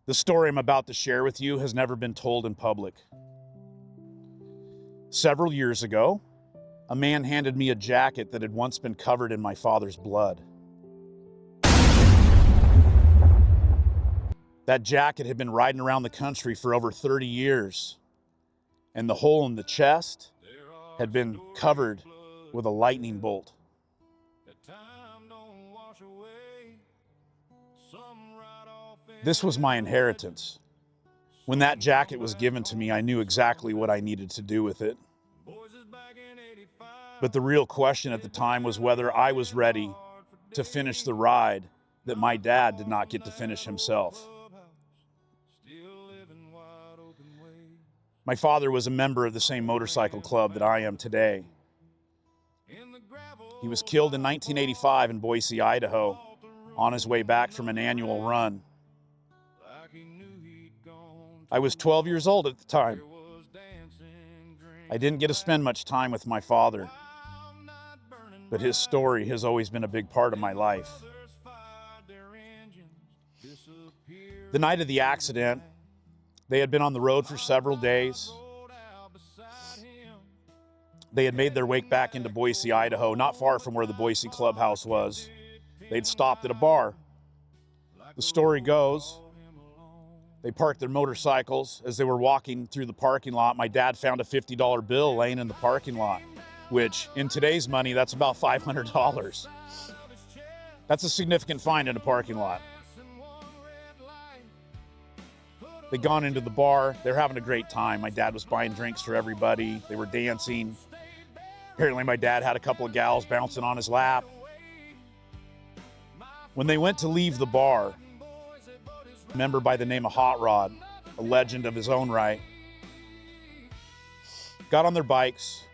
The story I'm about to share with you has never been told in public. Several years ago, a man handed me a jacket that had once been covered in my father's blood. That jacket had been riding around the country for over 30 years, and the hole in the chest had been covered with a lightning bolt. This was my inheritance. When that jacket was given to me, I knew exactly what I needed to do with it. But the real question at the time was whether I was ready to finish the ride that my dad did not get to finish himself. My father was a member of the same motorcycle club that I am today. He was killed in 1985 in Boise, Idaho, on his way back from an annual run. I was 12 years old at the time. I didn't get to spend much time with my father, but his story has always been a big part of my life. The night of the accident, they had been on the road for several days. They had made their way back into Boise, Idaho, not far from where the Boise clubhouse was. They'd stopped at a bar. The story goes, they parked their motorcycles. As they were walking through the parking lot, my dad found a $50 bill laying in the parking lot, which in today's money, that's about $500. That's a significant find in a parking lot. They'd gone into the bar. They're having a great time. My dad was buying drinks for everybody. They were dancing. Apparently my dad had a couple of gals bouncing on his lap. When they went to leave the bar, a member by the name of Hot Rod, a legend of his own right, got on their bikes,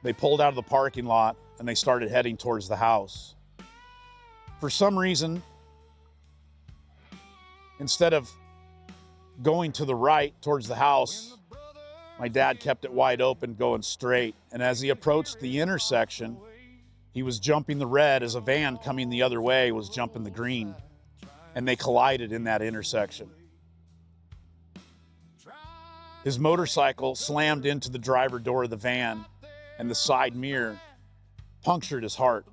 they pulled out of the parking lot, and they started heading towards the house. For some reason, instead of going to the right towards the house, my dad kept it wide open, going straight. And as he approached the intersection, he was jumping the red as a van coming the other way was jumping the green. And they collided in that intersection. His motorcycle slammed into the driver door of the van, and the side mirror punctured his heart.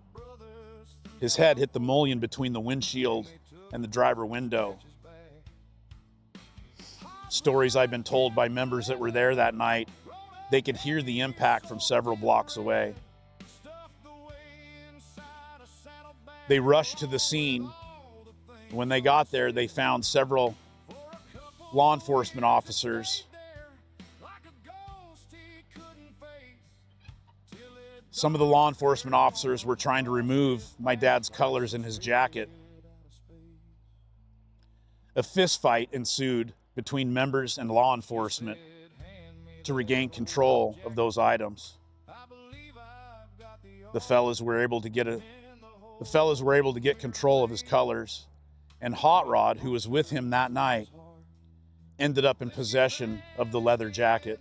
His head hit the mullion between the windshield and the driver window. Stories I've been told by members that were there that night, they could hear the impact from several blocks away. They rushed to the scene. When they got there, they found several law enforcement officers. Some of the law enforcement officers were trying to remove my dad's colors in his jacket. A fist fight ensued between members and law enforcement to regain control of those items. The fellas were able to get control of his colors. And Hot Rod, who was with him that night, ended up in possession of the leather jacket.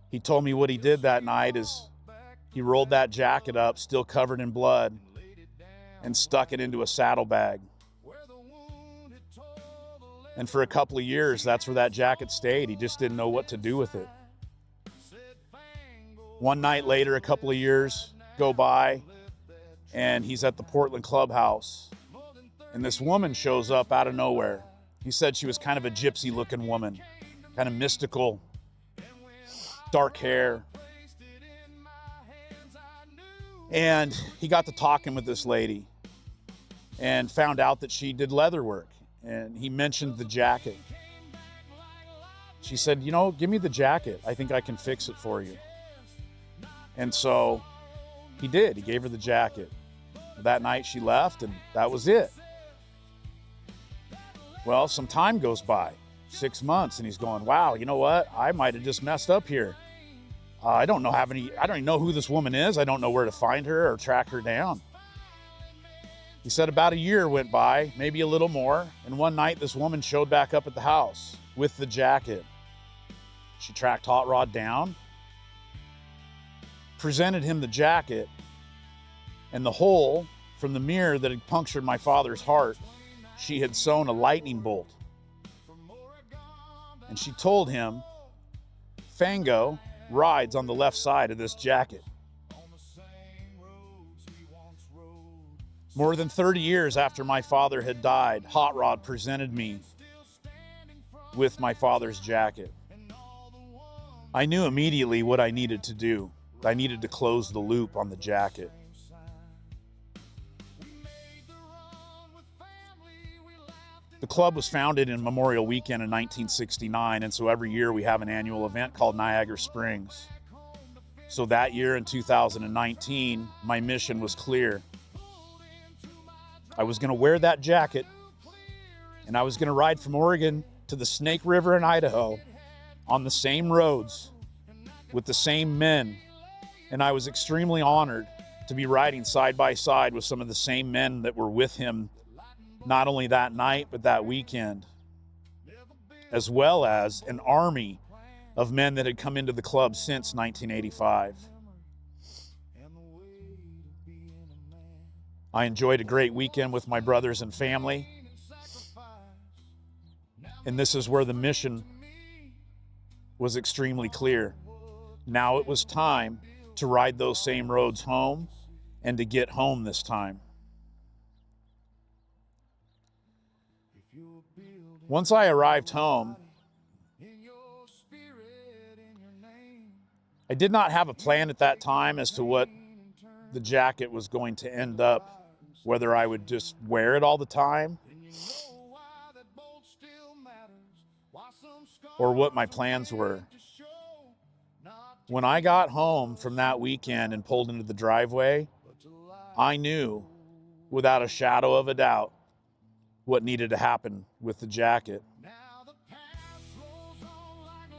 He told me what he did that night is he rolled that jacket up, still covered in blood, and stuck it into a saddlebag. And for a couple of years, that's where that jacket stayed. He just didn't know what to do with it. One night later, a couple of years go by, and he's at the Portland clubhouse, and this woman shows up out of nowhere. He said she was kind of a gypsy-looking woman, kind of mystical, dark hair. And he got to talking with this lady and found out that she did leather work, and he mentioned the jacket. She said, you know, give me the jacket. I think I can fix it for you. And so he did. He gave her the jacket. That night she left, and that was it. Well, some time goes by, 6 months, and he's going, wow, you know what? I might have just messed up here. I don't even know who this woman is. I don't know where to find her or track her down. He said about a year went by, maybe a little more, and one night this woman showed back up at the house with the jacket. She tracked Hot Rod down, presented him the jacket, and the hole From the mirror that had punctured my father's heart, she had sewn a lightning bolt. And she told him, "Fango rides on the left side of this jacket." More than 30 years after my father had died, Hot Rod presented me with my father's jacket. I knew immediately what I needed to do. I needed to close the loop on the jacket. The club was founded in Memorial Weekend in 1969, and so every year we have an annual event called Niagara Springs. So that year in 2019, my mission was clear. I was going to wear that jacket, and I was going to ride from Oregon to the Snake River in Idaho on the same roads with the same men. And I was extremely honored to be riding side by side with some of the same men that were with him, not only that night, but that weekend, as well as an army of men that had come into the club since 1985. I enjoyed a great weekend with my brothers and family. And this is where the mission was extremely clear. Now it was time to ride those same roads home and to get home this time. Once I arrived home, I did not have a plan at that time as to what the jacket was going to end up, whether I would just wear it all the time or what my plans were. When I got home from that weekend and pulled into the driveway, I knew without a shadow of a doubt what needed to happen with the jacket.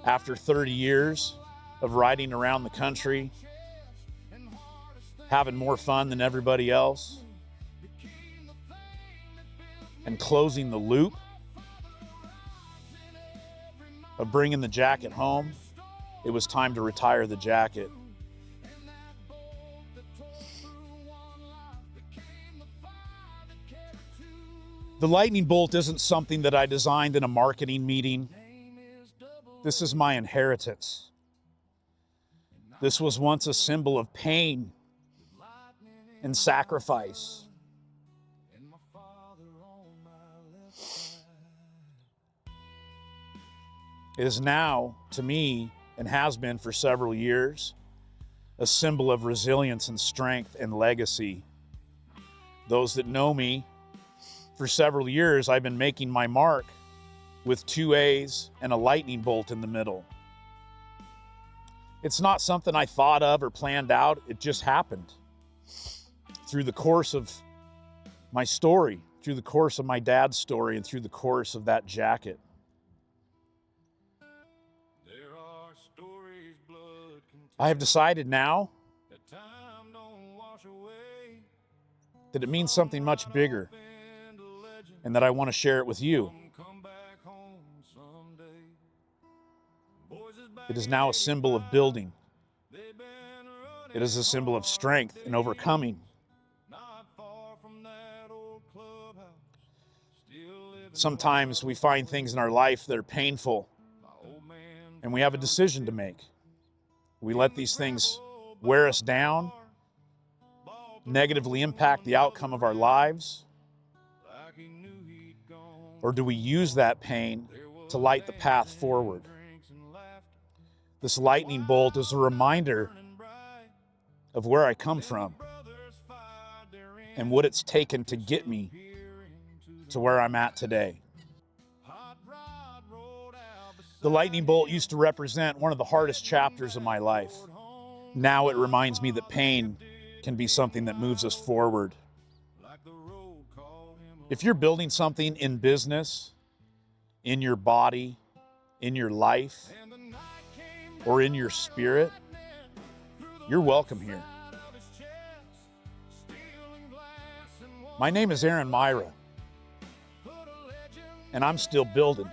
After 30 years of riding around the country, having more fun than everybody else, and closing the loop of bringing the jacket home, it was time to retire the jacket. The lightning bolt isn't something that I designed in a marketing meeting. This is my inheritance. This was once a symbol of pain and sacrifice. It is now, to me, and has been for several years, a symbol of resilience and strength and legacy. Those that know me, for several years, I've been making my mark with 2 A's and a lightning bolt in the middle. It's not something I thought of or planned out. It just happened through the course of my story, through the course of my dad's story, and through the course of that jacket. I have decided now that it means something much bigger and that I want to share it with you. It is now a symbol of building. It is a symbol of strength and overcoming. Sometimes we find things in our life that are painful, and we have a decision to make. We let these things wear us down, negatively impact the outcome of our lives, or do we use that pain to light the path forward? This lightning bolt is a reminder of where I come from and what it's taken to get me to where I'm at today. The lightning bolt used to represent one of the hardest chapters of my life. Now it reminds me that pain can be something that moves us forward. If you're building something in business, in your body, in your life, or in your spirit, you're welcome here. My name is Myhra, and I'm still building.